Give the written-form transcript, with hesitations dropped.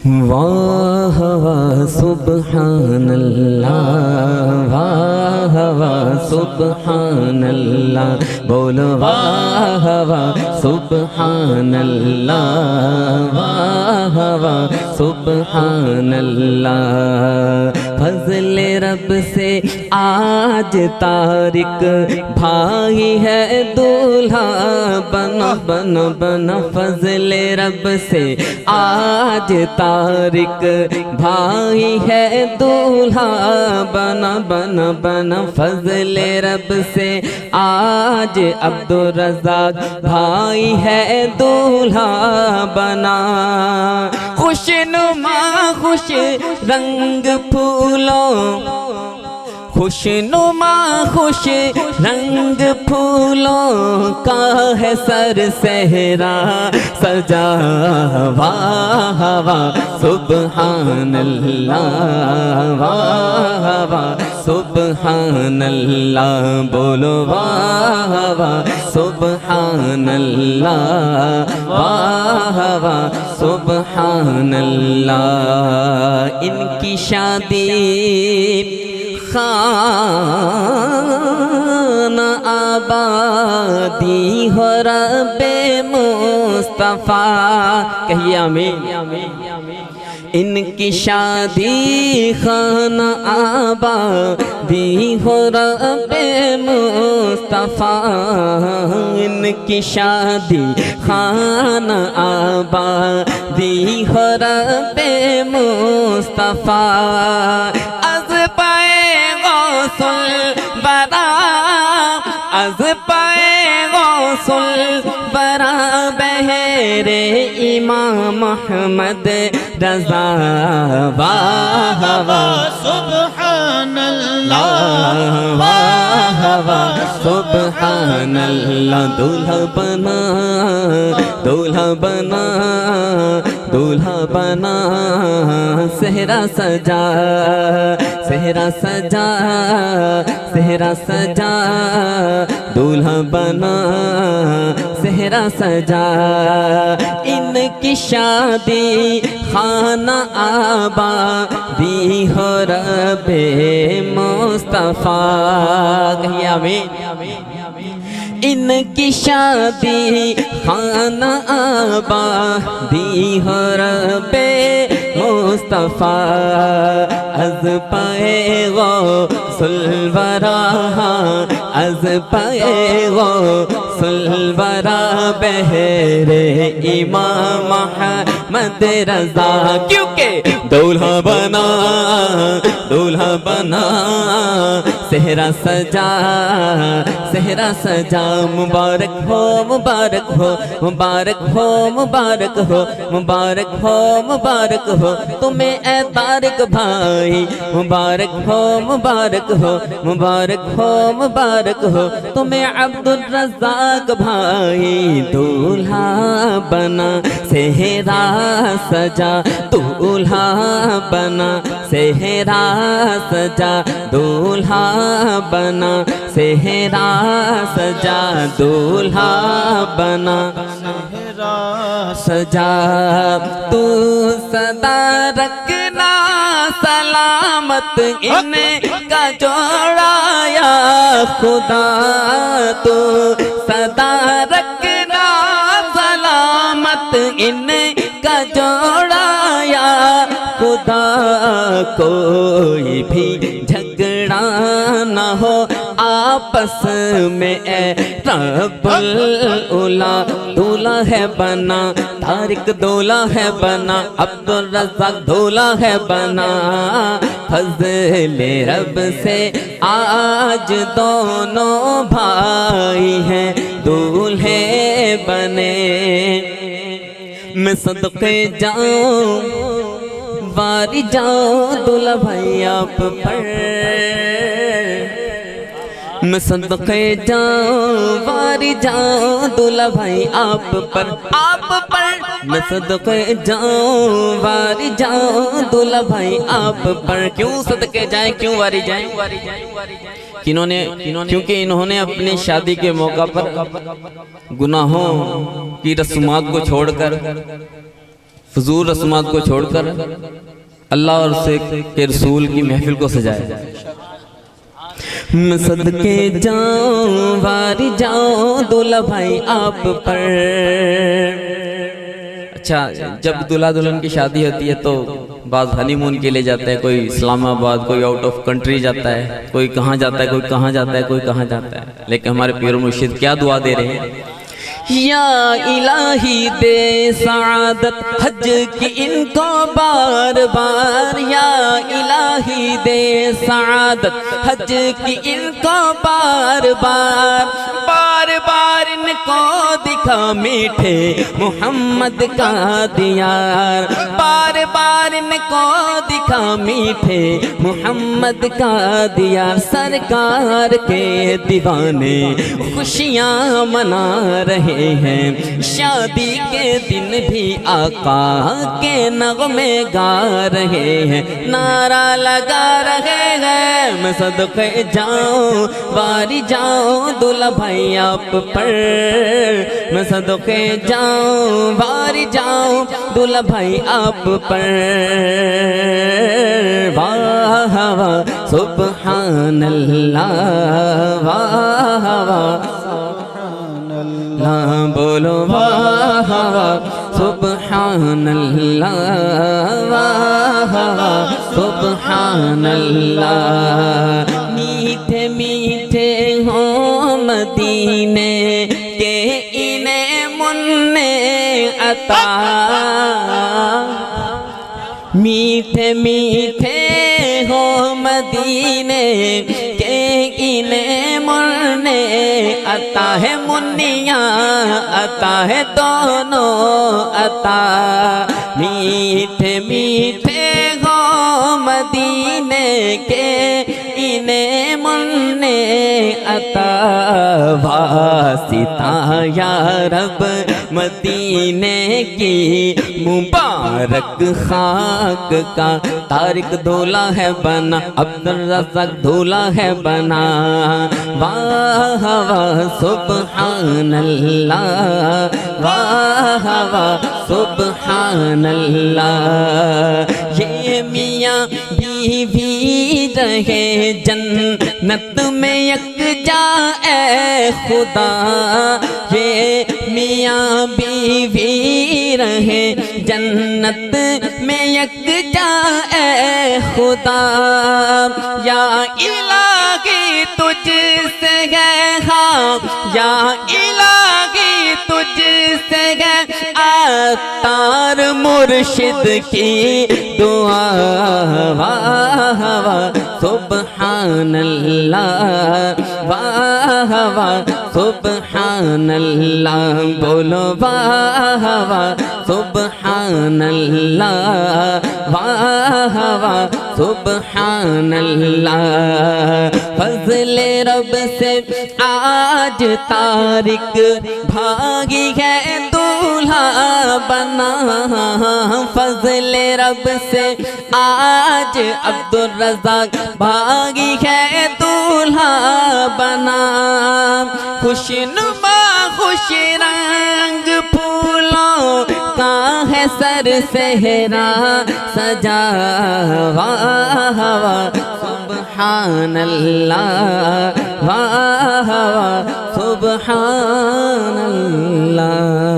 واہ واہ سبحان اللہ، واہ واہ سبحان اللہ، بولو واہ واہ سبحان اللہ، واہ واہ سبحان اللہ۔ فضل رب سے آج طارق بھائی ہے دولہا بنا بنا بنا، فضل رب سے آج طارق بھائی ہے دولہا بنا بنا بنا، فضل رب سے آج عبدالرزاق بھائی ہے دولہا بنا۔ خوش نما خوش رنگ پھولوں، خوش نما خوش رنگ پھولوں کا ہے سر صحرا سجا، واہ واہ سبحان اللہ، واہ واہ سبحان اللہ، بولو واہ واہ سبحان اللہ، واہ واہ سبحان اللہ۔ ان کی شادی خانہ آبادی ہو رب مصطفیٰ، کہیے آمین۔ ان کی شادی خانہ آبادی ہو رب مصطفیٰ، ان کی شادی خانہ آبادی ہو رب مصطفیٰ۔ از پائے غوث الورا، از پائے غوث الورا بہر امام احمد رضا، واہ واہ سبحان اللہ، واہ واہ سبحان اللہ۔ دولہا بنا دولہا بنا دولہا بنا، صحرا سجا صحرا سجا صحرا سجا، دولہا بنا صحرا سجا۔ ان کی شادی خانہ آبادی ہو رب مصطفیٰ، کہیے آمین۔ ان کی شادی خانہ آبادی ہو رب مصطفیٰ، از پائے غوث الورا، از پائے غوث الورا بہر امام احمد رضا، کیونکہ دولہا بنا دولہا بنا صحرا سجا صحرا سجا، مبارک ہو مبارک ہو مبارک ہو مبارک ہو مبارک ہو مبارک ہو تمہیں اے طارق بھائی، مبارک ہو مبارک ہو مبارک ہو مبارک ہو تمہیں عبدالرزاق بھائی، دولہا بنا صحرا سجا، دولہا بنا صحرا سجا، دولہا بنا صحرا سجا، دولہا بنا سجا۔ تو صدا رکھنا سلامت ان کا جوڑا یا خدا، تو صدا رکھنا سلامت ان کا جوڑا یا خدا، کوئی بھی جھگڑا نہ ہو آپس میں اے رب العلا، دولہا ہے بنا طارق، دولہا ہے بنا عبدالرزاق، دولہا ہے بنا، فضل رب سے آج دونوں بھائی ہیں دولہے بنے۔ میں صدقے جاؤں واری جاؤں دولہا بھائی آپ پر، میں صدقے جاؤں واری جاؤں دولہا بھائی آپ پر، آپ پر میں صدقے جاؤں واری جاؤں دولہا بھائی آپ پر۔ کیوں صدقے جائیں، کیوں واری جائیں؟ کیونکہ انہوں نے اپنی شادی کے موقع پر گناہوں کی رسومات کو چھوڑ کر حضور رسومات کو چھوڑ کر اللہ اور اس کے رسول کی محفل کو سجائے. میں صدقے جاؤں واری جاؤں دولہا بھائی آپ پر. اچھا جب دولہا دلہن کی شادی ہوتی ہے تو بعض ہنی مون کے لیے جاتا ہے, کوئی اسلام آباد, کوئی آؤٹ آف کنٹری جاتا ہے, کوئی کہاں جاتا ہے, کوئی کہاں جاتا ہے, کوئی کہاں جاتا ہے. لیکن ہمارے پیر و مرشد کیا دعا دے رہے ہیں, یا الہی دے سعادت حج کی ان کو بار بار. یا الہی دے سعادت حج کی ان کو بار بار. بار بار ان کو دکھا میٹھے محمد کا دیار. بار بار ان کو دکھا میٹھے محمد کا دیار. سرکار کے دیوانے خوشیاں منا رہے ہیں, شادی کے دن بھی آقا کے نغمے گا رہے ہیں. نعرہ لگا رہے ہیں میں صدقے جاؤں واری جاؤں دولہا بھائی آپ پر. میں صدقے جاؤں واری جاؤں دولہا بھائی آپ پر. واہ واہ سبحان اللہ, واہ واہ بولو واہ واہ سبحان اللہ, واہ واہ سبحان اللہ. میٹھے میٹھے ہوں مدینے کے انہیں منع عطا. میٹھے میٹھے ہوں مدینے کے انہیں منع عطا ہے. منیاں عطا ہے دونوں عطا. میٹھے میٹھے ہوں مدینے کے انہیں منع عطا. واسطہ یا رب مدینے کی مبارک خاک کا. طارق دولہا ہے بنا, عبدالرزاق دولہا ہے بنا. واہ واہ سبحان اللہ, واہ واہ سبحان اللہ. یہ میاں بیوی رہے جنت میں یکجا اے خدا. یہ میاں بیوی رہے جنت میں یکجا اے خدا. یا الہی تجھ سے ہے ہاں, یا الہی تجھ سے ہے عطار مرشد کی دعا. واہ واہ سبحان اللہ, واہ واہ سبحان اللہ. بولو واہ واہ سبحان اللہ, واہ واہ سبحان اللہ. فضل رب سے آج طارق بھاگی ہے دولہا بنا. فضل رب سے آج عبدالرزاق بھاگی ہے دولہا بنا. خوشنما خوش رنگ پھولوں کا ہے سر صحرا سجا. واہ واہ سبحان اللہ, واہ واہ سبحان اللہ.